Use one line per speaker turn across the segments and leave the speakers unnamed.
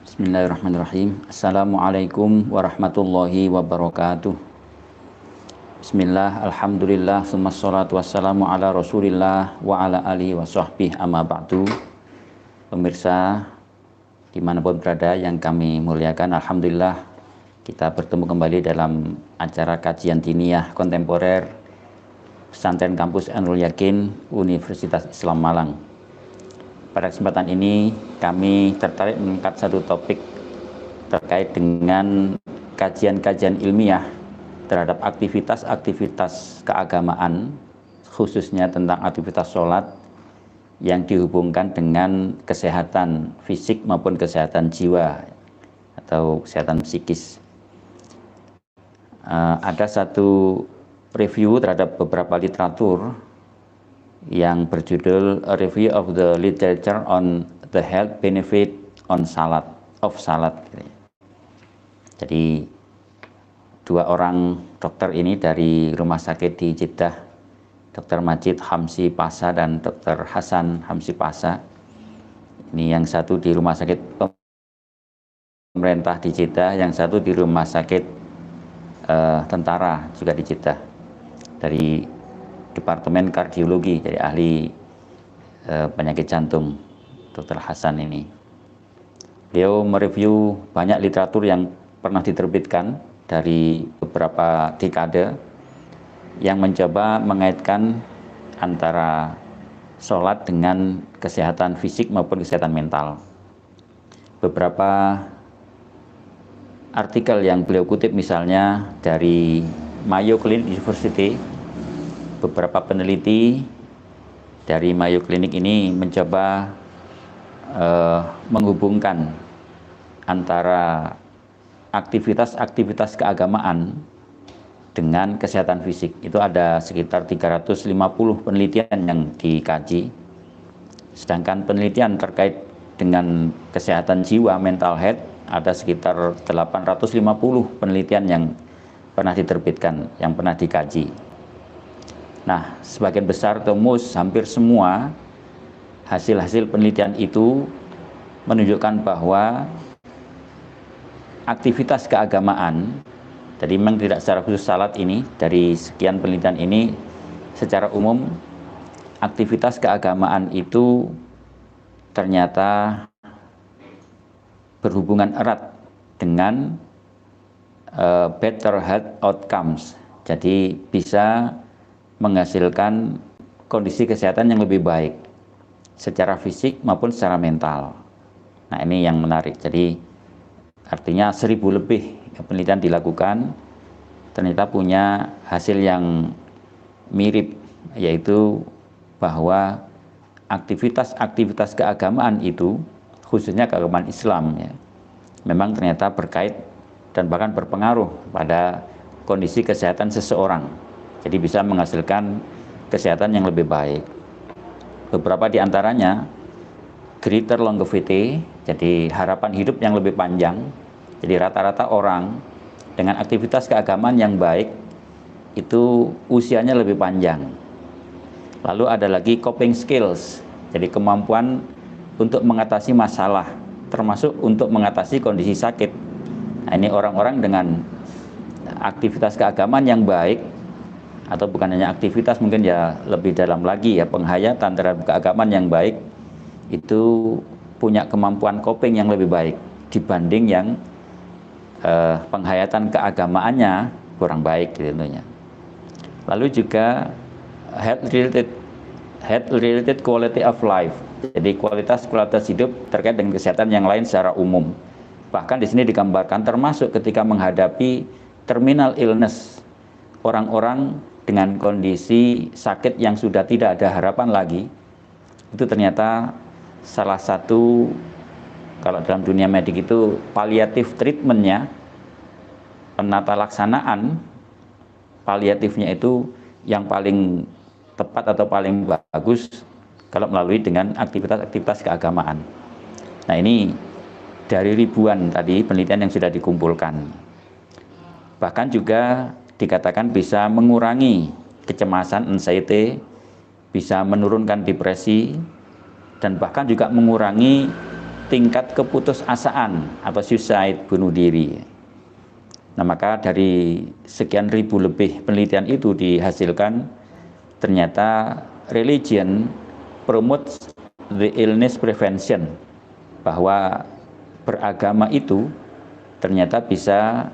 Bismillahirrahmanirrahim. Assalamualaikum warahmatullahi wabarakatuh. Bismillah, alhamdulillah, summassalatu wassalamu ala rasulillah wa ala alihi wa sahbihi amma ba'du. Pemirsa dimanapun berada yang kami muliakan, alhamdulillah kita bertemu kembali dalam acara kajian diniyah kontemporer Pesantren Kampus Ainul Yakin Universitas Islam Malang. Pada kesempatan ini kami tertarik mengangkat satu topik terkait dengan kajian-kajian ilmiah terhadap aktivitas-aktivitas keagamaan, khususnya tentang aktivitas sholat yang dihubungkan dengan kesehatan fisik maupun kesehatan jiwa atau kesehatan psikis. Ada satu review terhadap beberapa literatur yang berjudul A Review of the Literature on the Health Benefit on Salat. Jadi dua orang dokter ini dari rumah sakit di Jeddah, Dr. Majid Hamsi Pasha dan Dr. Hasan Hamsi Pasha. Ini yang satu di rumah sakit pemerintah di Jeddah, yang satu di rumah sakit tentara juga di Jeddah, dari Departemen Kardiologi, jadi ahli penyakit jantung, Dr. Hasan ini. Beliau mereview banyak literatur yang pernah diterbitkan dari beberapa dekade yang mencoba mengaitkan antara sholat dengan kesehatan fisik maupun kesehatan mental. Beberapa artikel yang beliau kutip misalnya dari Mayo Clinic University. Beberapa peneliti dari Mayo Clinic ini mencoba menghubungkan antara aktivitas-aktivitas keagamaan dengan kesehatan fisik. Itu ada sekitar 350 penelitian yang dikaji. Sedangkan penelitian terkait dengan kesehatan jiwa, mental health, ada sekitar 850 penelitian yang pernah diterbitkan, yang pernah dikaji. Nah, sebagian besar atau hampir semua hasil-hasil penelitian itu menunjukkan bahwa aktivitas keagamaan, jadi memang tidak secara khusus salat ini, dari sekian penelitian ini secara umum aktivitas keagamaan itu ternyata berhubungan erat dengan better health outcomes. Jadi bisa menghasilkan kondisi kesehatan yang lebih baik secara fisik maupun secara mental. Nah, ini yang menarik. Jadi artinya 1000 lebih penelitian dilakukan, ternyata punya hasil yang mirip, yaitu bahwa aktivitas-aktivitas keagamaan itu, khususnya keagamaan Islam ya, memang ternyata berkait dan bahkan berpengaruh pada kondisi kesehatan seseorang. Jadi bisa menghasilkan kesehatan yang lebih baik. Beberapa di antaranya greater longevity, jadi harapan hidup yang lebih panjang. Jadi rata-rata orang dengan aktivitas keagamaan yang baik itu usianya lebih panjang. Lalu ada lagi coping skills, jadi kemampuan untuk mengatasi masalah, termasuk untuk mengatasi kondisi sakit. Nah, ini orang-orang dengan aktivitas keagamaan yang baik, atau bukan hanya aktivitas, mungkin ya lebih dalam lagi ya, penghayatan terhadap keagamaan yang baik itu punya kemampuan coping yang lebih baik dibanding yang penghayatan keagamaannya kurang baik tentunya. Lalu juga health related quality of life, jadi kualitas hidup terkait dengan kesehatan yang lain secara umum. Bahkan di sini digambarkan termasuk ketika menghadapi terminal illness, orang-orang dengan kondisi sakit yang sudah tidak ada harapan lagi, itu ternyata salah satu, kalau dalam dunia medik itu palliative treatmentnya, penata laksanaan paliatifnya itu yang paling tepat atau paling bagus kalau melalui dengan aktivitas-aktivitas keagamaan. Nah, ini dari ribuan tadi penelitian yang sudah dikumpulkan. Bahkan juga dikatakan bisa mengurangi kecemasan, anxiety, bisa menurunkan depresi, dan bahkan juga mengurangi tingkat keputusasaan atau suicide, bunuh diri. Nah, maka dari sekian ribu lebih penelitian itu dihasilkan ternyata religion promotes the illness prevention, bahwa beragama itu ternyata bisa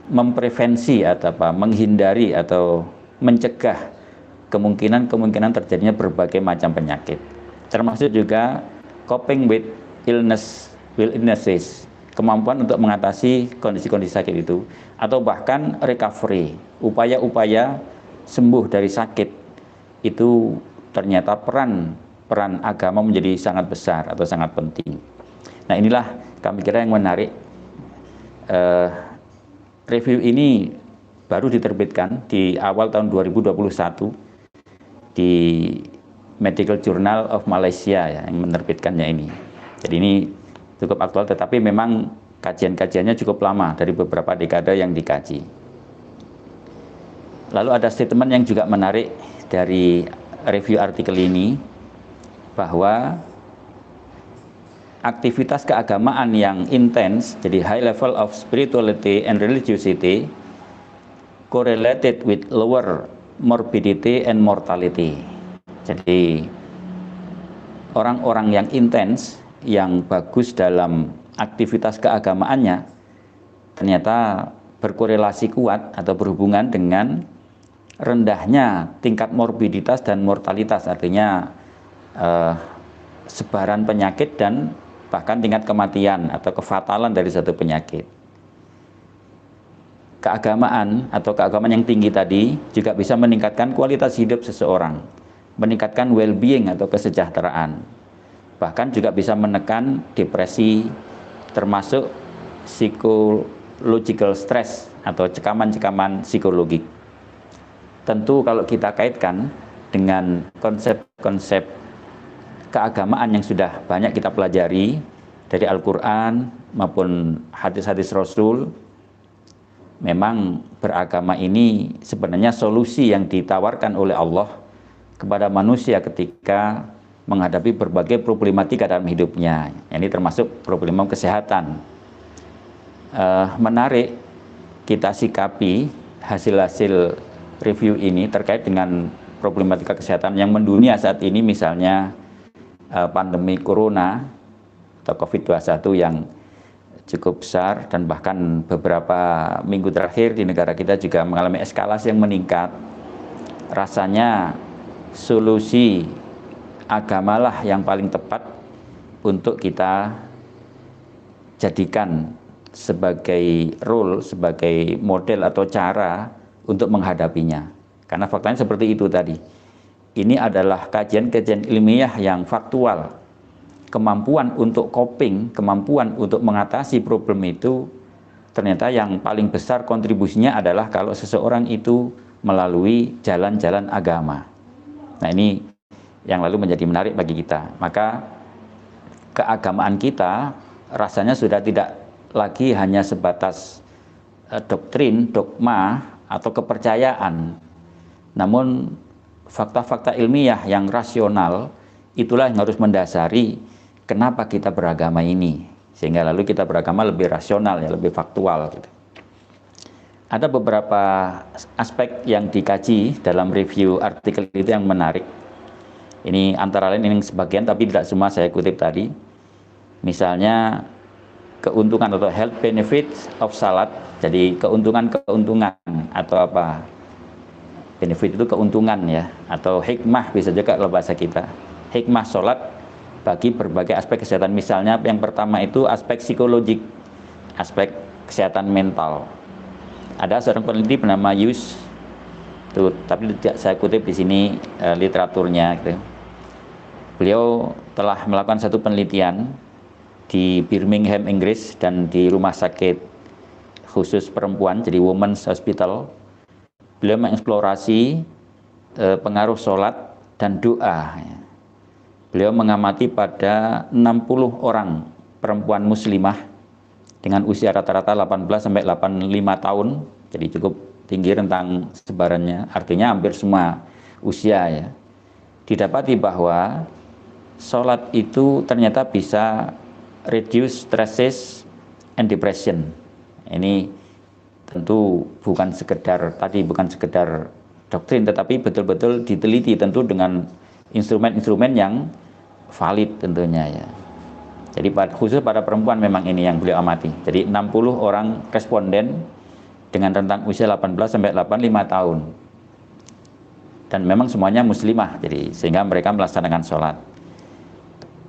memprevensi atau menghindari atau mencegah kemungkinan terjadinya berbagai macam penyakit, termasuk juga coping with illnesses, kemampuan untuk mengatasi kondisi-kondisi sakit itu, atau bahkan recovery, upaya-upaya sembuh dari sakit itu. Ternyata peran agama menjadi sangat besar atau sangat penting. Nah, inilah kami kira yang menarik. Review ini baru diterbitkan di awal tahun 2021 di Medical Journal of Malaysia ya, yang menerbitkannya ini. Jadi ini cukup aktual, tetapi memang kajian-kajiannya cukup lama, dari beberapa dekade yang dikaji. Lalu ada statement yang juga menarik dari review artikel ini, bahwa aktivitas keagamaan yang intens, jadi high level of spirituality and religiosity, correlated with lower morbidity and mortality. Jadi orang-orang yang intens, yang bagus dalam aktivitas keagamaannya, ternyata berkorelasi kuat atau berhubungan dengan rendahnya tingkat morbiditas dan mortalitas, artinya sebaran penyakit dan bahkan tingkat kematian atau kefatalan dari satu penyakit. Keagamaan atau keagamaan yang tinggi tadi juga bisa meningkatkan kualitas hidup seseorang, meningkatkan well-being atau kesejahteraan, bahkan juga bisa menekan depresi, termasuk psychological stress atau cekaman-cekaman psikologik. Tentu kalau kita kaitkan dengan konsep-konsep keagamaan yang sudah banyak kita pelajari dari Al-Quran maupun hadis-hadis Rasul, memang beragama ini sebenarnya solusi yang ditawarkan oleh Allah kepada manusia ketika menghadapi berbagai problematika dalam hidupnya. Ini termasuk problema kesehatan. Menarik kita sikapi hasil-hasil review ini terkait dengan problematika kesehatan yang mendunia saat ini, misalnya pandemi corona atau COVID-21 yang cukup besar, dan bahkan beberapa minggu terakhir di negara kita juga mengalami eskalasi yang meningkat. Rasanya solusi agamalah yang paling tepat untuk kita jadikan sebagai role, sebagai model atau cara untuk menghadapinya. Karena faktanya seperti itu tadi. Ini adalah kajian-kajian ilmiah yang faktual. Kemampuan untuk coping, kemampuan untuk mengatasi problem itu, ternyata yang paling besar kontribusinya adalah kalau seseorang itu melalui jalan-jalan agama. Nah, ini yang lalu menjadi menarik bagi kita. Maka keagamaan kita rasanya sudah tidak lagi hanya sebatas doktrin, dogma, atau kepercayaan, namun fakta-fakta ilmiah yang rasional itulah yang harus mendasari kenapa kita beragama ini, sehingga lalu kita beragama lebih rasional, ya, lebih faktual gitu. Ada beberapa aspek yang dikaji dalam review artikel itu yang menarik. Ini antara lain ini sebagian, tapi tidak semua saya kutip tadi. Misalnya keuntungan atau health benefits of salat. Jadi keuntungan-keuntungan atau apa? Benefit itu keuntungan, ya, atau hikmah bisa juga kalau bahasa kita. Hikmah salat bagi berbagai aspek kesehatan. Misalnya yang pertama itu aspek psikologik, aspek kesehatan mental. Ada seorang peneliti bernama Hughes, tuh, tapi tidak saya kutip di sini literaturnya gitu. Beliau telah melakukan satu penelitian di Birmingham, Inggris, dan di rumah sakit khusus perempuan, jadi Women's Hospital. Beliau mengeksplorasi pengaruh sholat dan doa. Beliau mengamati pada 60 orang perempuan muslimah dengan usia rata-rata 18 sampai 85 tahun, jadi cukup tinggi rentang sebarannya, artinya hampir semua usia, ya. Didapati bahwa sholat itu ternyata bisa reduce stresses and depression. Ini tentu bukan sekedar doktrin, tetapi betul-betul diteliti tentu dengan instrumen-instrumen yang valid tentunya ya. Jadi khusus pada perempuan memang ini yang beliau amati. Jadi 60 orang responden dengan rentang usia 18 sampai 85 tahun. Dan memang semuanya muslimah, jadi sehingga mereka melaksanakan sholat.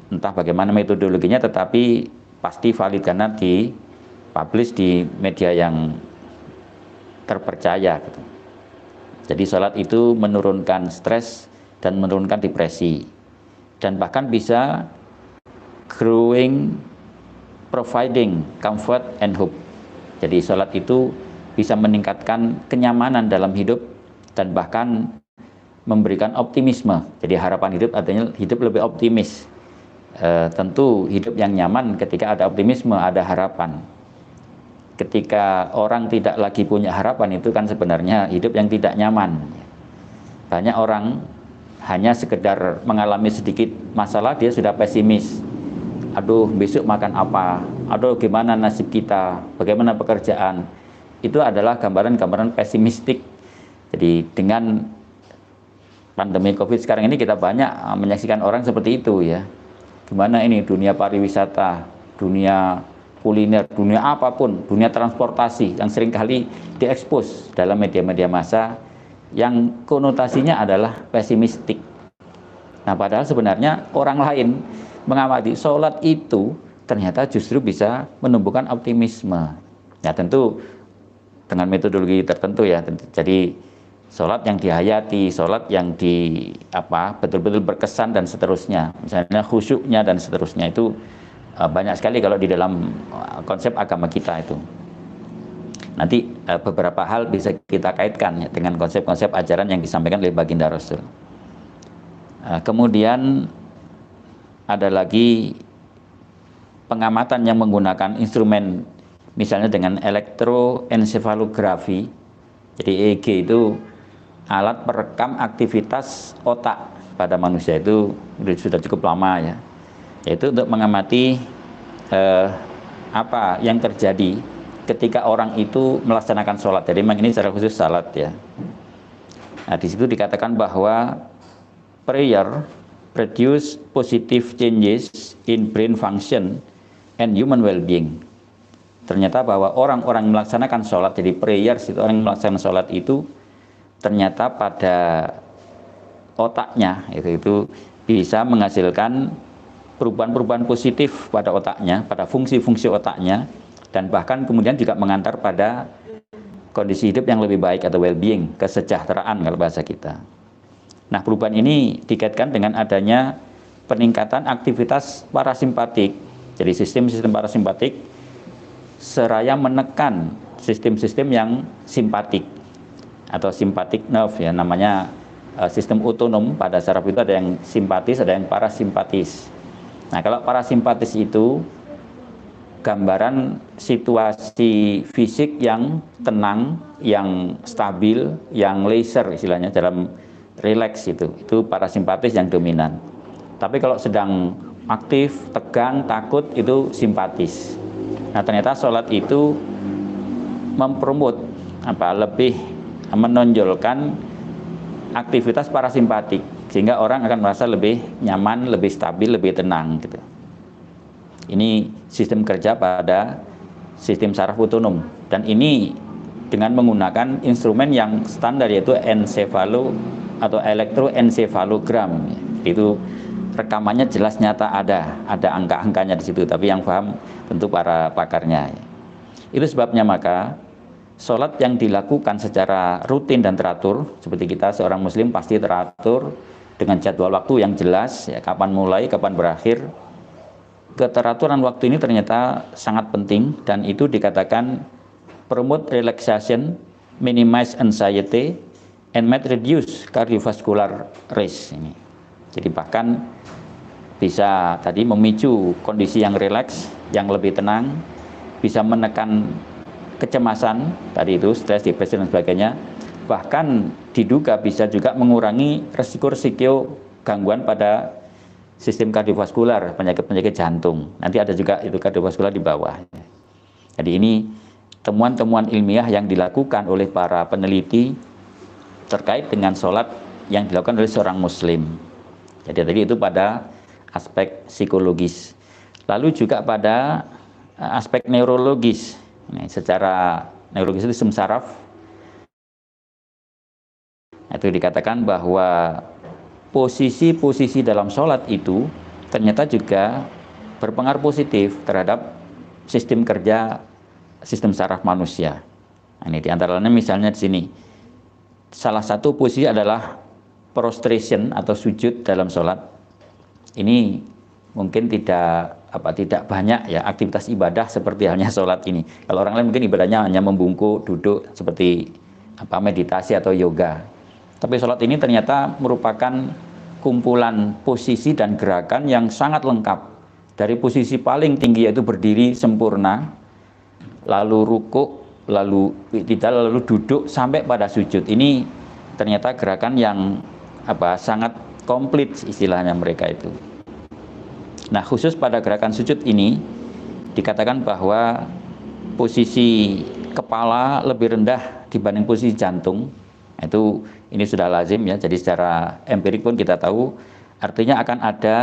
Entah bagaimana metodologinya, tetapi pasti valid karena dipublish di media yang terpercaya gitu. Jadi sholat itu menurunkan stres dan menurunkan depresi, dan bahkan bisa providing comfort and hope. Jadi sholat itu bisa meningkatkan kenyamanan dalam hidup dan bahkan memberikan optimisme. Jadi harapan hidup artinya hidup lebih optimis. Tentu hidup yang nyaman ketika ada optimisme, ada harapan. Ketika orang tidak lagi punya harapan, itu kan sebenarnya hidup yang tidak nyaman. Banyak orang hanya sekedar mengalami sedikit masalah, dia sudah pesimis. Aduh, besok makan apa? Aduh, gimana nasib kita? Bagaimana pekerjaan? Itu adalah gambaran-gambaran pesimistik. Jadi dengan pandemi COVID sekarang ini kita banyak menyaksikan orang seperti itu ya. Gimana ini dunia pariwisata, dunia kuliner, dunia apapun, dunia transportasi yang seringkali diekspos dalam media-media massa yang konotasinya adalah pesimistik. Nah, padahal sebenarnya orang lain mengamati sholat itu ternyata justru bisa menumbuhkan optimisme. Ya tentu dengan metodologi tertentu ya. Jadi sholat yang dihayati, sholat yang betul-betul berkesan dan seterusnya. Misalnya khusyuknya dan seterusnya itu banyak sekali kalau di dalam konsep agama kita itu. Nanti beberapa hal bisa kita kaitkan ya, dengan konsep-konsep ajaran yang disampaikan oleh baginda Rasul. Kemudian ada lagi pengamatan yang menggunakan instrumen misalnya dengan elektroensefalografi. Jadi EEG itu alat perekam aktivitas otak pada manusia, itu sudah cukup lama ya, yaitu untuk mengamati apa yang terjadi ketika orang itu melaksanakan sholat. Jadi memang ini secara khusus sholat ya. Nah, di situ dikatakan bahwa prayer produce positive changes in brain function and human well-being. Ternyata bahwa orang-orang yang melaksanakan sholat, jadi prayers itu orang yang melaksanakan sholat itu ternyata pada otaknya itu bisa menghasilkan perubahan-perubahan positif pada otaknya, pada fungsi-fungsi otaknya, dan bahkan kemudian juga mengantar pada kondisi hidup yang lebih baik atau well-being, kesejahteraan kalau bahasa kita. Nah, perubahan ini dikaitkan dengan adanya peningkatan aktivitas parasimpatik. Jadi sistem-sistem parasimpatik seraya menekan sistem-sistem yang simpatik atau sympathetic nerve ya, namanya sistem otonom. Pada saraf itu ada yang simpatis, ada yang parasimpatis. Nah, kalau parasimpatis itu gambaran situasi fisik yang tenang, yang stabil, yang leisure istilahnya, dalam relax itu parasimpatis yang dominan. Tapi kalau sedang aktif, tegang, takut itu simpatis. Nah, ternyata sholat itu mempromot lebih menonjolkan aktivitas parasimpatik, sehingga orang akan merasa lebih nyaman, lebih stabil, lebih tenang gitu. Ini sistem kerja pada sistem saraf otonom, dan ini dengan menggunakan instrumen yang standar yaitu elektroensefalogram. Itu rekamannya jelas nyata, ada angka-angkanya di situ, tapi yang paham tentu para pakarnya. Itu sebabnya maka sholat yang dilakukan secara rutin dan teratur, seperti kita seorang muslim pasti teratur dengan jadwal waktu yang jelas ya, kapan mulai, kapan berakhir. Keteraturan waktu ini ternyata sangat penting, dan itu dikatakan promote relaxation, minimize anxiety, and might reduce cardiovascular risk ini. Jadi bahkan bisa tadi memicu kondisi yang rileks, yang lebih tenang, bisa menekan kecemasan tadi itu, stres, depresi dan sebagainya. Bahkan diduga bisa juga mengurangi resiko-resiko gangguan pada sistem kardiovaskular, penyakit-penyakit jantung. Nanti ada juga itu kardiovaskular di bawah. Jadi ini temuan-temuan ilmiah yang dilakukan oleh para peneliti terkait dengan sholat yang dilakukan oleh seorang muslim. Jadi tadi itu pada aspek psikologis. Lalu juga pada aspek neurologis. Secara neurologis itu sistem saraf. Itu dikatakan bahwa posisi-posisi dalam sholat itu ternyata juga berpengaruh positif terhadap sistem kerja sistem saraf manusia. Nah, ini diantaranya misalnya di sini salah satu posisi adalah prostration atau sujud dalam sholat. Ini mungkin tidak banyak ya aktivitas ibadah seperti halnya sholat ini. Kalau orang lain mungkin ibadahnya hanya membungkuk, duduk seperti meditasi atau yoga. Tapi sholat ini ternyata merupakan kumpulan posisi dan gerakan yang sangat lengkap. Dari posisi paling tinggi yaitu berdiri sempurna, lalu rukuk, lalu i'tidal, lalu duduk sampai pada sujud. Ini ternyata gerakan yang sangat komplit istilahnya mereka itu. Nah, khusus pada gerakan sujud ini dikatakan bahwa posisi kepala lebih rendah dibanding posisi jantung. Itu ini sudah lazim ya. Jadi secara empirik pun kita tahu artinya akan ada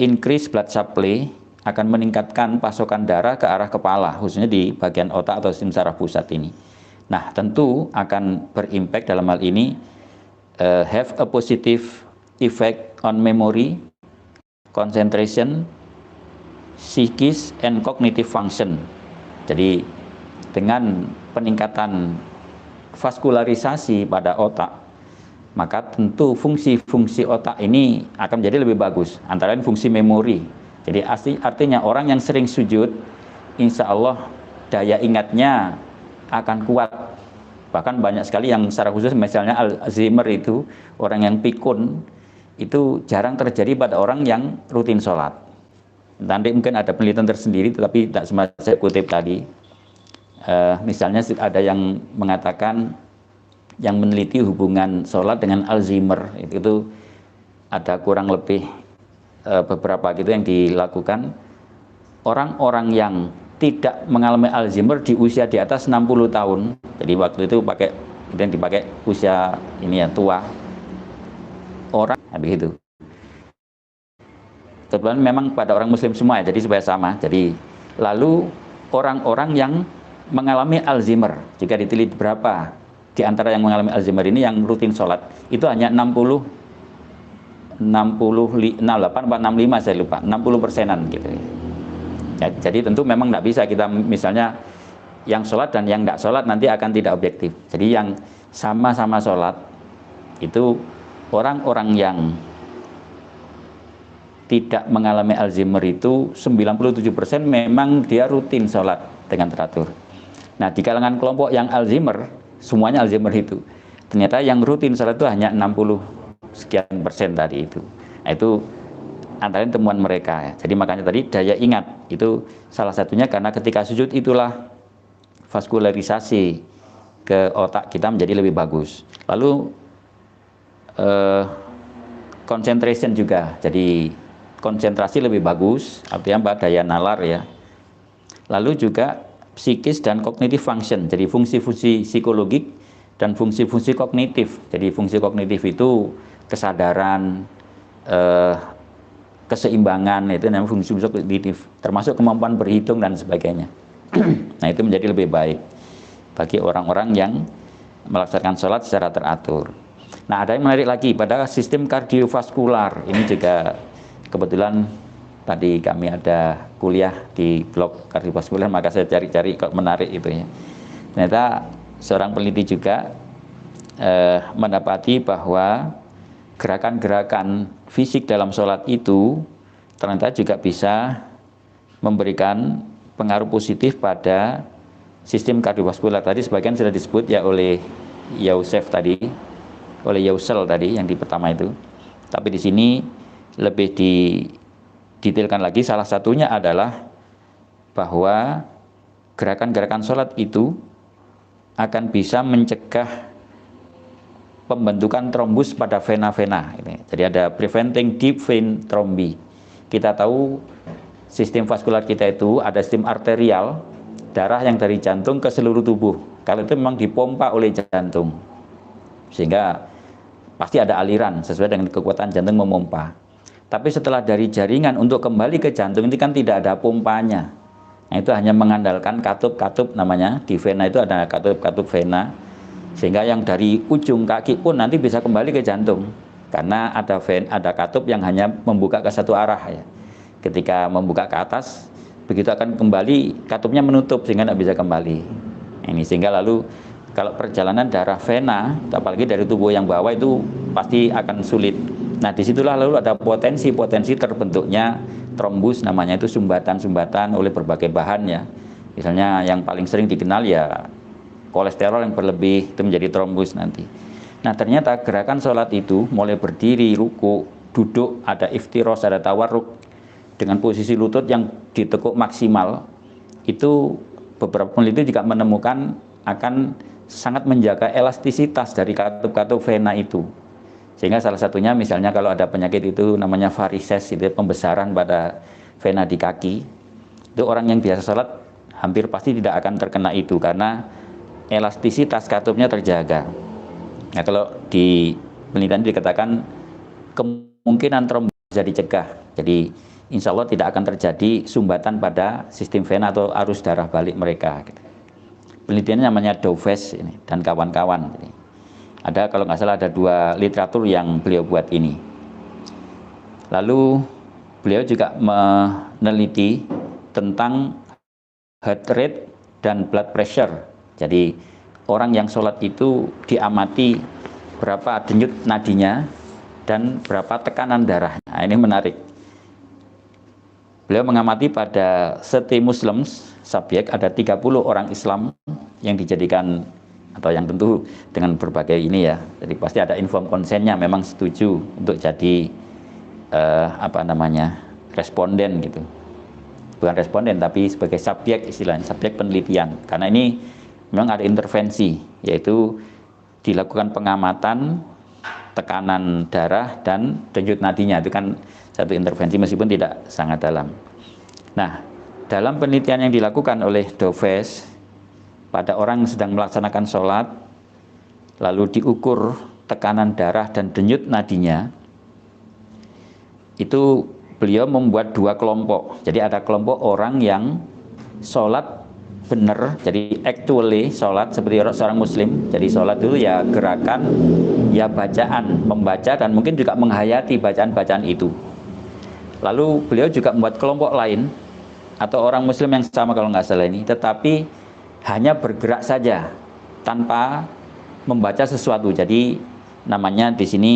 increase blood supply, akan meningkatkan pasokan darah ke arah kepala, khususnya di bagian otak atau sistem saraf pusat ini. Nah, tentu akan berimpact dalam hal ini have a positive effect on memory, concentration, psikis, and cognitive function. Jadi dengan peningkatan vaskularisasi pada otak, maka tentu fungsi-fungsi otak ini akan menjadi lebih bagus. Antara lain fungsi memori. Jadi artinya orang yang sering sujud, insya Allah daya ingatnya akan kuat. Bahkan banyak sekali yang secara khusus misalnya Alzheimer itu, orang yang pikun, itu jarang terjadi pada orang yang rutin sholat. Nanti mungkin ada penelitian tersendiri, tetapi tidak semua saya kutip tadi. Misalnya ada yang mengatakan yang meneliti hubungan sholat dengan Alzheimer itu ada kurang lebih beberapa gitu yang dilakukan. Orang-orang yang tidak mengalami Alzheimer di usia di atas 60 tahun, jadi waktu itu dipakai usia ini ya tua orang begitu. Kebetulan memang pada orang muslim semua ya, jadi supaya sama. Jadi lalu orang-orang yang mengalami Alzheimer, jika diteliti berapa di antara yang mengalami Alzheimer ini yang rutin sholat, itu hanya 68 atau 65 saya lupa, 60%-an gitu. Jadi tentu memang tidak bisa kita misalnya yang sholat dan yang tidak sholat nanti akan tidak objektif. Jadi yang sama-sama sholat itu orang-orang yang tidak mengalami Alzheimer itu 97% memang dia rutin sholat dengan teratur. Nah, di kalangan kelompok yang Alzheimer, semuanya Alzheimer itu, ternyata yang rutin sholat itu hanya 60 sekian persen tadi itu. Nah, itu antara temuan mereka. Jadi makanya tadi daya ingat itu salah satunya karena ketika sujud itulah vaskularisasi ke otak kita menjadi lebih bagus. Lalu concentration juga, jadi konsentrasi lebih bagus, artinya daya nalar ya. Lalu juga psikis dan cognitive function, jadi fungsi-fungsi psikologik dan fungsi-fungsi kognitif. Jadi fungsi kognitif itu kesadaran, keseimbangan, itu namanya fungsi-fungsi kognitif, termasuk kemampuan berhitung dan sebagainya. Nah, itu menjadi lebih baik bagi orang-orang yang melaksanakan sholat secara teratur. Nah, ada yang menarik lagi pada sistem kardiovaskular. Ini juga kebetulan tadi kami ada kuliah di blog kardiovaskular, maka saya cari-cari kok menarik itu ya. Ternyata seorang peneliti juga mendapati bahwa gerakan-gerakan fisik dalam sholat itu ternyata juga bisa memberikan pengaruh positif pada sistem kardiovaskular. Tadi sebagian sudah disebut ya oleh Yosef tadi, oleh Yosel tadi yang di pertama itu. Tapi di sini lebih didetailkan lagi, salah satunya adalah bahwa gerakan-gerakan sholat itu akan bisa mencegah pembentukan trombus pada vena-vena. Jadi ada preventing deep vein thrombi. Kita tahu sistem vaskular kita itu ada sistem arterial, darah yang dari jantung ke seluruh tubuh. Kalau itu memang dipompa oleh jantung, sehingga pasti ada aliran sesuai dengan kekuatan jantung memompa. Tapi setelah dari jaringan untuk kembali ke jantung ini kan tidak ada pompanya. Nah, itu hanya mengandalkan katup-katup namanya. Di vena itu ada katup-katup vena, sehingga yang dari ujung kaki pun nanti bisa kembali ke jantung, karena ada katup yang hanya membuka ke satu arah ya. Ketika membuka ke atas, begitu akan kembali katupnya menutup sehingga tidak bisa kembali. Ini sehingga lalu kalau perjalanan darah vena, apalagi dari tubuh yang bawah itu pasti akan sulit. Nah, disitulah lalu ada potensi terbentuknya trombus, namanya itu sumbatan-sumbatan oleh berbagai bahan ya. Misalnya yang paling sering dikenal ya kolesterol yang berlebih, itu menjadi trombus nanti. Nah, ternyata gerakan sholat itu mulai berdiri, ruku, duduk, ada iftiros, ada tawarruk dengan posisi lutut yang ditekuk maksimal, itu beberapa peneliti juga menemukan akan sangat menjaga elastisitas dari katup-katup vena itu. Sehingga salah satunya misalnya kalau ada penyakit itu namanya varises, itu pembesaran pada vena di kaki, itu orang yang biasa sholat hampir pasti tidak akan terkena itu karena elastisitas katupnya terjaga. Nah, kalau di penelitian dikatakan kemungkinan trombus bisa dicegah, jadi insya Allah tidak akan terjadi sumbatan pada sistem vena atau arus darah balik mereka. Penelitiannya namanya Doves ini dan kawan-kawan. Ada, kalau nggak salah ada 2 literatur yang beliau buat ini. Lalu beliau juga meneliti tentang heart rate dan blood pressure. Jadi orang yang sholat itu diamati berapa denyut nadinya dan berapa tekanan darahnya. Nah, ini menarik. Beliau mengamati pada 30 Muslims subjek, ada 30 orang Islam yang dijadikan, atau yang tentu dengan berbagai ini ya, jadi pasti ada inform konsennya, memang setuju untuk jadi responden gitu, bukan responden tapi sebagai subjek, istilahnya subjek penelitian, karena ini memang ada intervensi, yaitu dilakukan pengamatan tekanan darah dan denyut nadinya, itu kan satu intervensi meskipun tidak sangat dalam. Nah, dalam penelitian yang dilakukan oleh Doves pada orang yang sedang melaksanakan sholat, lalu diukur tekanan darah dan denyut nadinya, itu beliau membuat 2 kelompok. Jadi ada kelompok orang yang sholat benar, jadi actually sholat seperti seorang muslim. Jadi sholat dulu ya gerakan, ya bacaan, membaca dan mungkin juga menghayati bacaan-bacaan itu. Lalu beliau juga membuat kelompok lain atau orang muslim yang sama kalau nggak salah ini, tetapi hanya bergerak saja tanpa membaca sesuatu. Jadi namanya di sini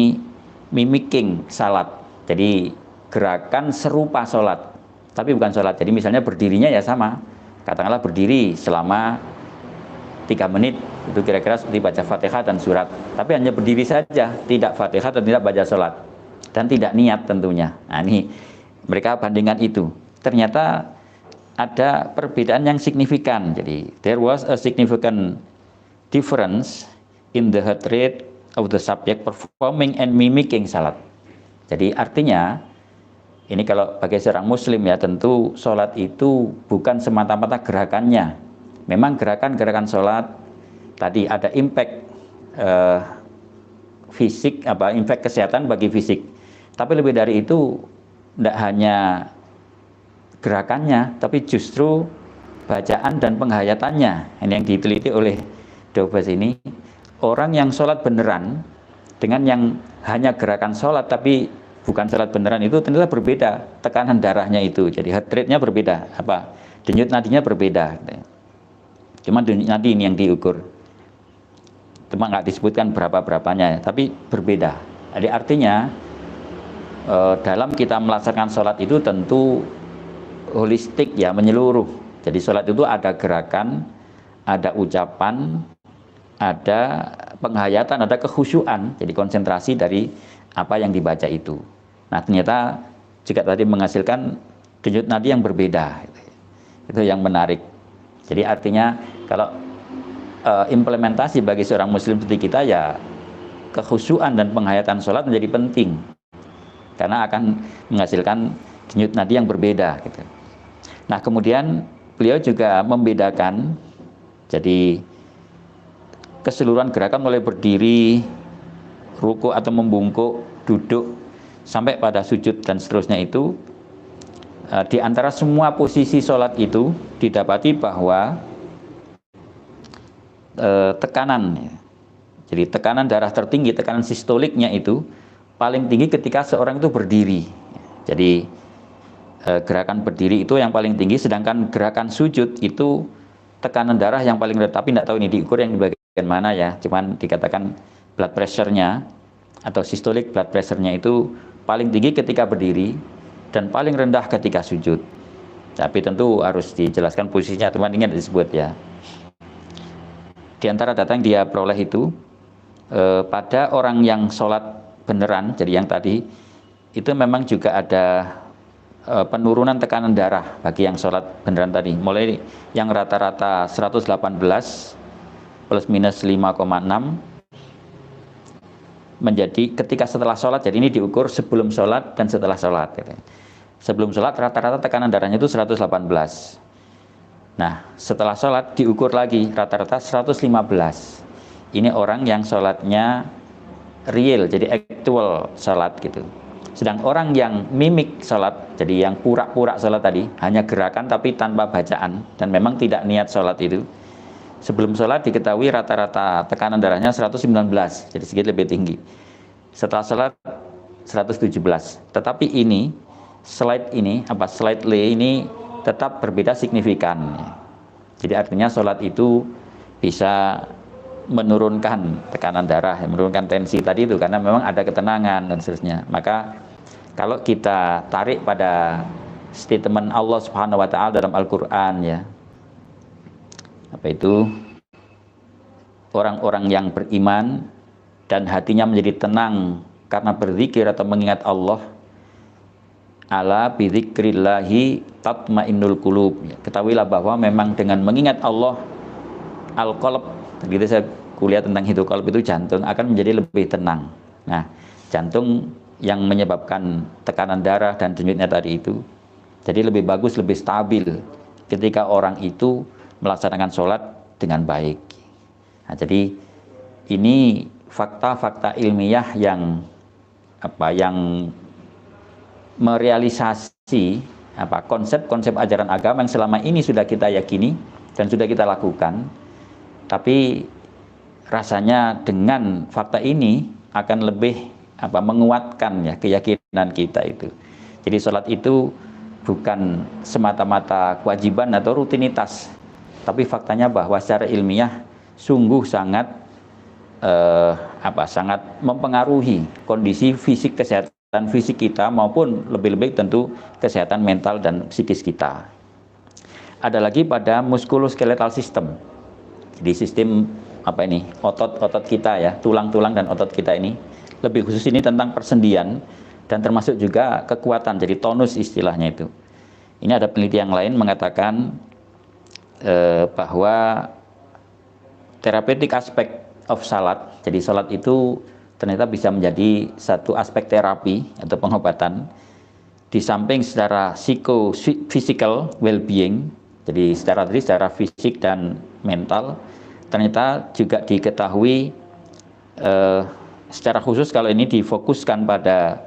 mimicking salat. Jadi gerakan serupa sholat, tapi bukan sholat. Jadi misalnya berdirinya ya sama, katakanlah berdiri selama 3 menit, itu kira-kira seperti baca Fatihah dan surat, tapi hanya berdiri saja, tidak Fatihah dan tidak baca sholat, dan tidak niat tentunya. Nah, ini mereka bandingkan itu, ternyata ada perbedaan yang signifikan. Jadi there was a significant difference in the heart rate of the subject performing and mimicking salat. Jadi artinya ini kalau bagi seorang muslim ya, tentu sholat itu bukan semata-mata gerakannya. Memang gerakan-gerakan sholat tadi ada impact fisik, impact kesehatan bagi fisik. Tapi lebih dari itu, tidak hanya gerakannya, tapi justru bacaan dan penghayatannya. Ini yang diteliti oleh Doves ini. Orang yang sholat beneran dengan yang hanya gerakan sholat tapi bukan sholat beneran itu ternyata berbeda tekanan darahnya itu. Jadi heart rate-nya berbeda, denyut nadinya berbeda. Cuma denyut nadi ini yang diukur. Cuma nggak disebutkan berapa-berapanya, tapi berbeda. Jadi artinya dalam kita melaksanakan sholat itu tentu holistik ya, menyeluruh. Jadi sholat itu ada gerakan, ada ucapan, ada penghayatan, ada kekhusyuan. Jadi konsentrasi dari apa yang dibaca itu. Nah, ternyata juga tadi menghasilkan denyut nadi yang berbeda. Itu yang menarik. Jadi artinya kalau implementasi bagi seorang muslim seperti kita ya kekhusyuan dan penghayatan sholat menjadi penting karena akan menghasilkan denyut nadi yang berbeda gitu. Nah, kemudian beliau juga membedakan jadi keseluruhan gerakan mulai berdiri, ruku atau membungkuk, duduk sampai pada sujud dan seterusnya itu di antara semua posisi sholat itu didapati bahwa tekanan, jadi tekanan darah tertinggi, tekanan sistoliknya itu paling tinggi ketika seorang itu berdiri. Jadi gerakan berdiri itu yang paling tinggi, sedangkan gerakan sujud itu tekanan darah yang paling rendah. Tapi tidak tahu ini diukur yang di bagian mana ya, cuman dikatakan blood pressure-nya atau systolic blood pressure-nya itu paling tinggi ketika berdiri dan paling rendah ketika sujud. Tapi tentu harus dijelaskan posisinya, teman ingat disebut ya. Di antara data yang dia peroleh itu pada orang yang sholat beneran, jadi yang tadi itu memang juga ada penurunan tekanan darah bagi yang sholat beneran tadi, mulai yang rata-rata 118 plus minus 5,6 menjadi ketika setelah sholat. Jadi ini diukur sebelum sholat dan setelah sholat gitu. Sebelum sholat rata-rata tekanan darahnya itu 118. Nah, setelah sholat diukur lagi rata-rata 115. Ini orang yang sholatnya real, jadi actual sholat gitu. Sedang orang yang mimik sholat, jadi yang pura-pura sholat tadi, hanya gerakan tapi tanpa bacaan, dan memang tidak niat sholat itu, sebelum sholat diketahui rata-rata tekanan darahnya 119, jadi sedikit lebih tinggi. Setelah sholat 117. Tetapi ini, slightly ini tetap berbeda signifikan. Jadi artinya sholat itu bisa menurunkan tekanan darah, menurunkan tensi tadi itu, karena memang ada ketenangan dan seterusnya. Maka kalau kita tarik pada statement Allah Subhanahu wa taala dalam Al-Qur'an ya. Apa itu? Orang-orang yang beriman dan hatinya menjadi tenang karena berzikir atau mengingat Allah. Ala bidzikrillahi tatmainnul qulub. Ketahuilah bahwa memang dengan mengingat Allah, al-qalb, tadi saya kuliah tentang itu, qalb itu jantung, akan menjadi lebih tenang. Nah, jantung yang menyebabkan tekanan darah dan denyutnya tadi itu jadi lebih bagus, lebih stabil ketika orang itu melaksanakan sholat dengan baik. Nah, jadi ini fakta-fakta ilmiah yang merealisasi konsep-konsep ajaran agama yang selama ini sudah kita yakini dan sudah kita lakukan. Tapi rasanya dengan fakta ini akan lebih menguatkan ya keyakinan kita itu. Jadi sholat itu bukan semata-mata kewajiban atau rutinitas, tapi faktanya bahwa secara ilmiah sungguh sangat sangat mempengaruhi kondisi fisik, kesehatan fisik kita maupun lebih-lebih tentu kesehatan mental dan psikis kita. Ada lagi pada muskuloskeletal system. Jadi sistem otot-otot kita ya, tulang-tulang dan otot kita ini, lebih khusus ini tentang persendian dan termasuk juga kekuatan, jadi tonus istilahnya itu. Ini ada penelitian lain mengatakan bahwa therapeutic aspect of salat, jadi salat itu ternyata bisa menjadi satu aspek terapi atau pengobatan, di samping secara physical well-being, jadi secara fisik dan mental, ternyata juga diketahui secara khusus kalau ini difokuskan pada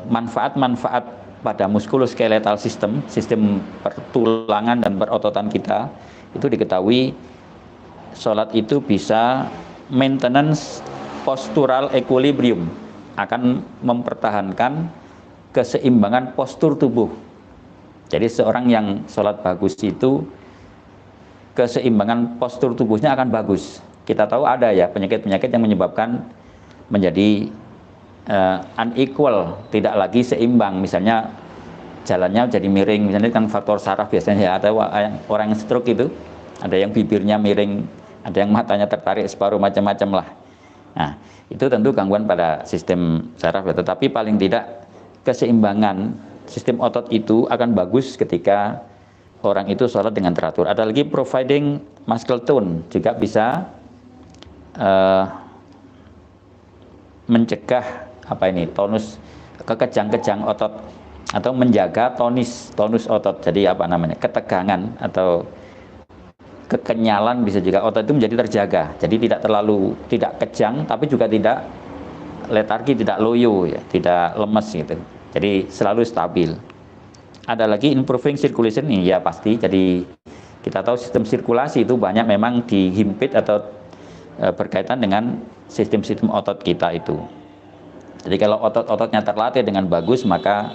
manfaat-manfaat pada muskuloskeletal system, sistem pertulangan dan perototan kita, itu diketahui sholat itu bisa maintenance postural equilibrium, akan mempertahankan keseimbangan postur tubuh. Jadi seorang yang sholat bagus itu keseimbangan postur tubuhnya akan bagus. Kita tahu ada ya penyakit-penyakit yang menyebabkan menjadi unequal, tidak lagi seimbang. Misalnya jalannya jadi miring, misalnya kan faktor saraf biasanya ya. Ada orang yang stroke itu, ada yang bibirnya miring, ada yang matanya tertarik separuh, macam-macam lah. Nah, itu tentu gangguan pada sistem saraf ya. Tetapi paling tidak keseimbangan sistem otot itu akan bagus ketika orang itu sholat dengan teratur. Ada lagi providing muscle tone, juga bisa mencegah tonus kekejang-kejang otot, atau menjaga tonus otot. Jadi ketegangan atau kekenyalan bisa juga otot itu menjadi terjaga. Jadi tidak kejang tapi juga tidak letargi, tidak loyo ya, tidak lemes gitu. Jadi selalu stabil. Ada lagi improving circulation ini ya pasti. Jadi kita tahu sistem sirkulasi itu banyak memang dihimpit atau berkaitan dengan sistem-sistem otot kita itu. Jadi kalau otot-ototnya terlatih dengan bagus, maka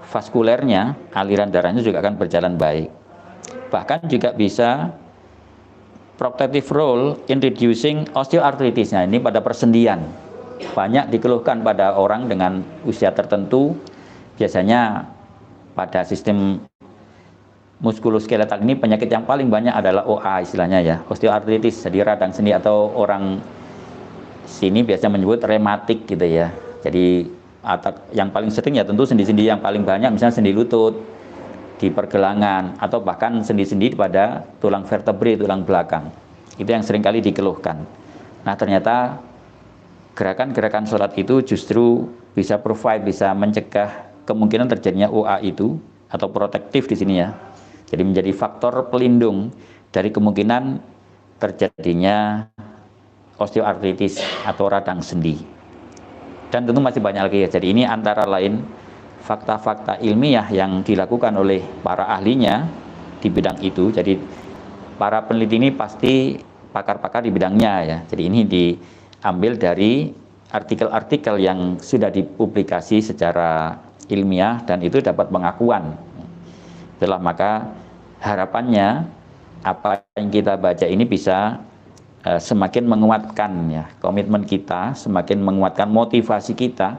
vaskulernya, aliran darahnya juga akan berjalan baik. Bahkan juga bisa protective role in reducing osteoarthritis. Nah, ini pada persendian. Banyak dikeluhkan pada orang dengan usia tertentu, biasanya pada sistem muskuloskeletal ini penyakit yang paling banyak adalah OA istilahnya ya, osteoarthritis, jadi radang sendi, atau orang sini biasa menyebut rematik gitu ya. Jadi yang paling sering ya tentu sendi-sendi yang paling banyak, misalnya sendi lutut, di pergelangan, atau bahkan sendi-sendi pada tulang vertebre, tulang belakang. Itu yang seringkali dikeluhkan. Nah, ternyata gerakan-gerakan sholat itu justru bisa bisa mencegah kemungkinan terjadinya OA itu, atau protektif di sini ya. Jadi menjadi faktor pelindung dari kemungkinan terjadinya osteoartritis atau radang sendi. Dan tentu masih banyak lagi ya. Jadi ini antara lain fakta-fakta ilmiah yang dilakukan oleh para ahlinya di bidang itu. Jadi para peneliti ini pasti pakar-pakar di bidangnya ya. Jadi ini diambil dari artikel-artikel yang sudah dipublikasi secara ilmiah dan itu dapat pengakuan. Itulah maka harapannya apa yang kita baca ini bisa semakin menguatkan ya komitmen kita, semakin menguatkan motivasi kita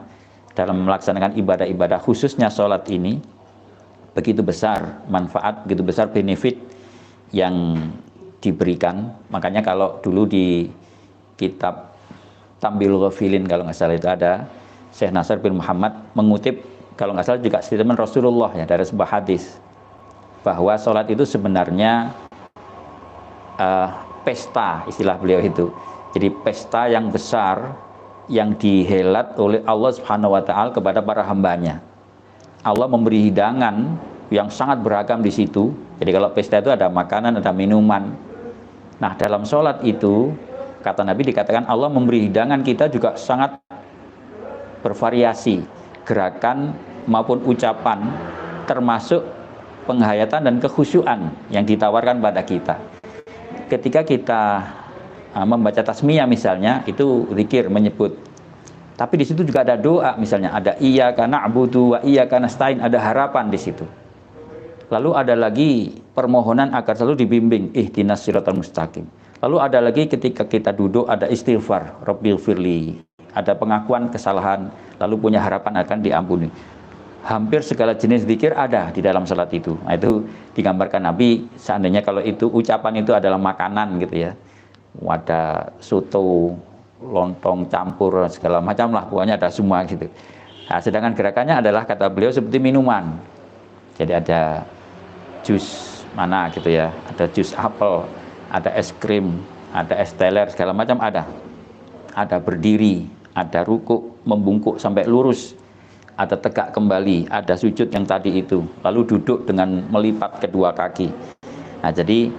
dalam melaksanakan ibadah-ibadah, khususnya sholat ini. Begitu besar manfaat, begitu besar benefit yang diberikan. Makanya kalau dulu di kitab Tambil Ghafilin kalau nggak salah itu ada Syekh Nasr bin Muhammad mengutip kalau nggak salah juga statement Rasulullah ya dari sebuah hadis bahwa sholat itu sebenarnya pesta, istilah beliau itu. Jadi pesta yang besar yang dihelat oleh Allah Subhanahu wa Ta'ala kepada para hambanya. Allah memberi hidangan yang sangat beragam di situ. Jadi kalau pesta itu ada makanan, ada minuman. Nah, dalam sholat itu kata Nabi dikatakan Allah memberi hidangan kita juga sangat bervariasi, gerakan maupun ucapan, termasuk penghayatan dan kekhusyuan yang ditawarkan pada kita. Ketika kita membaca tasmiyah misalnya, itu zikir menyebut. Tapi di situ juga ada doa, misalnya ada iyyaka na'budu wa iyyaka nasta'in, ada harapan di situ. Lalu ada lagi permohonan agar selalu dibimbing, ihdinas siratal mustaqim. Lalu ada lagi ketika kita duduk ada istighfar, rabbighfirli, ada pengakuan kesalahan, lalu punya harapan akan diampuni. Hampir segala jenis zikir ada di dalam salat itu. Nah, itu digambarkan Nabi seandainya kalau itu ucapan itu adalah makanan gitu ya. Ada soto, lontong campur segala macam lah, pokoknya ada semua gitu. Nah, sedangkan gerakannya adalah kata beliau seperti minuman. Jadi ada jus mana gitu ya, ada jus apel, ada es krim, ada es teler segala macam ada. Ada berdiri, ada rukuk, membungkuk sampai lurus. Ada tegak kembali, ada sujud yang tadi itu, lalu duduk dengan melipat kedua kaki. Nah, jadi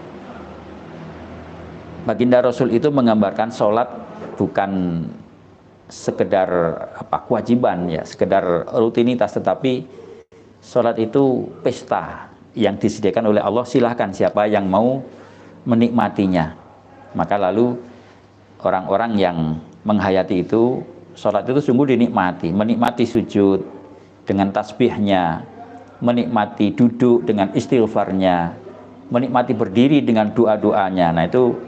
baginda Rasul itu menggambarkan sholat bukan sekedar kewajiban ya, sekedar rutinitas, tetapi sholat itu pesta yang disediakan oleh Allah. Silahkan siapa yang mau menikmatinya. Maka lalu orang-orang yang menghayati itu, sholat itu sungguh dinikmati, menikmati sujud dengan tasbihnya, menikmati duduk dengan istighfarnya, menikmati berdiri dengan doa-doanya. Nah, itu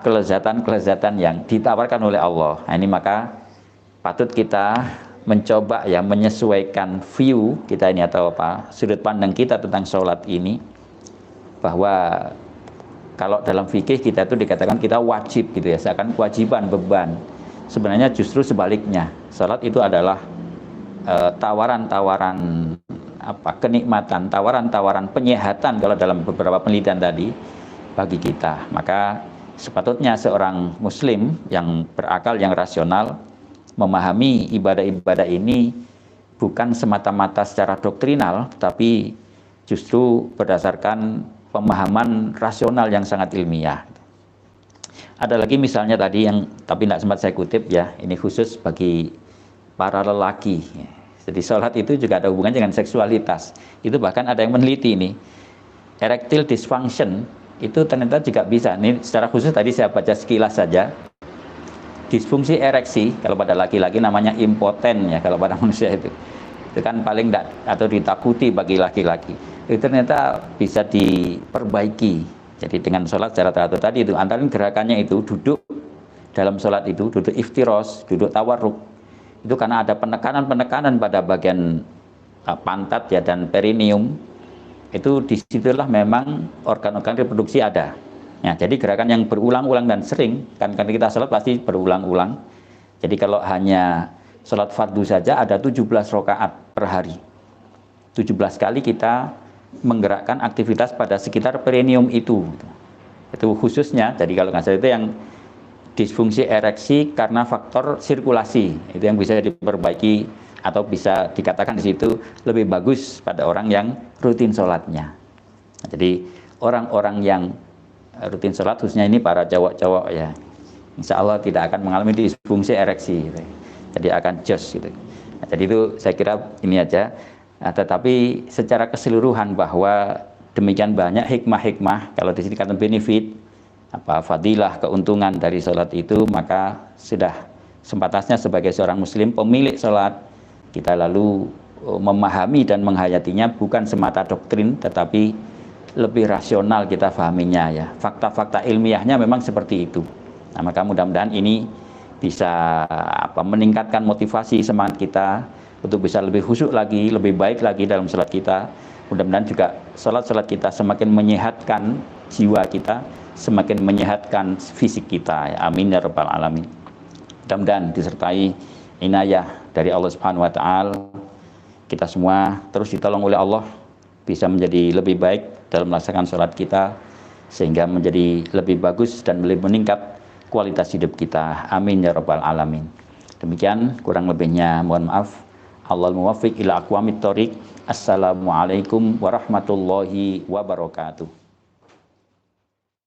kelezatan-kelezatan yang ditawarkan oleh Allah. Nah, ini maka patut kita mencoba ya menyesuaikan view kita ini atau sudut pandang kita tentang sholat ini, bahwa kalau dalam fikih kita itu dikatakan kita wajib gitu ya, seakan kewajiban, beban. Sebenarnya justru sebaliknya, salat itu adalah tawaran-tawaran kenikmatan, tawaran-tawaran penyehatan kalau dalam beberapa penelitian tadi bagi kita. Maka sepatutnya seorang muslim yang berakal, yang rasional memahami ibadah-ibadah ini bukan semata-mata secara doktrinal, tapi justru berdasarkan pemahaman rasional yang sangat ilmiah. Ada lagi misalnya tadi yang tapi tidak sempat saya kutip ya, ini khusus bagi para lelaki. Jadi sholat itu juga ada hubungannya dengan seksualitas. Itu bahkan ada yang meneliti ini, erectile dysfunction itu ternyata juga bisa. Ini secara khusus tadi saya baca sekilas saja. Disfungsi ereksi kalau pada laki-laki namanya impoten ya, kalau pada manusia itu kan paling tidak atau ditakuti bagi laki-laki. Itu ternyata bisa diperbaiki. Jadi dengan sholat secara teratur tadi itu, antara gerakannya itu duduk dalam sholat itu, duduk iftiros, duduk tawarruk, itu karena ada penekanan-penekanan pada bagian pantat ya dan perineum, itu disitulah memang organ-organ reproduksi ada. Ya, jadi gerakan yang berulang-ulang dan sering, kan kita sholat pasti berulang-ulang. Jadi kalau hanya sholat fardu saja ada 17 rakaat per hari. 17 kali kita menggerakkan aktivitas pada sekitar perineum itu. Itu khususnya, jadi kalau nggak salah itu yang disfungsi ereksi karena faktor sirkulasi. Itu yang bisa diperbaiki atau bisa dikatakan di situ lebih bagus pada orang yang rutin sholatnya. Jadi orang-orang yang rutin sholat, khususnya ini para cowok-cowok ya, insya Allah tidak akan mengalami disfungsi ereksi gitu. Jadi akan jos gitu. Nah, jadi itu saya kira ini aja. Nah, tetapi secara keseluruhan bahwa demikian banyak hikmah-hikmah, kalau di sini kata benefit, fadilah, keuntungan dari sholat itu, maka sudah sempatasnya sebagai seorang muslim, pemilik sholat, kita lalu memahami dan menghayatinya bukan semata doktrin, tetapi lebih rasional kita pahaminya ya. Fakta-fakta ilmiahnya memang seperti itu. Nah, maka mudah-mudahan ini bisa meningkatkan motivasi semangat kita untuk bisa lebih khusyuk lagi, lebih baik lagi dalam sholat kita. Mudah-mudahan juga sholat-sholat kita semakin menyehatkan jiwa kita, semakin menyehatkan fisik kita. Ya. Amin ya rabbal alamin. Mudah-mudahan disertai inayah dari Allah Subhanahu wa taala, kita semua terus ditolong oleh Allah bisa menjadi lebih baik dalam melaksanakan sholat kita, sehingga menjadi lebih bagus dan lebih meningkat kualitas hidup kita. Amin ya rabbal alamin. Demikian kurang lebihnya mohon maaf. Allahul muwaffiq ila aqwamit thoriq. Assalamualaikum warahmatullahi wabarakatuh.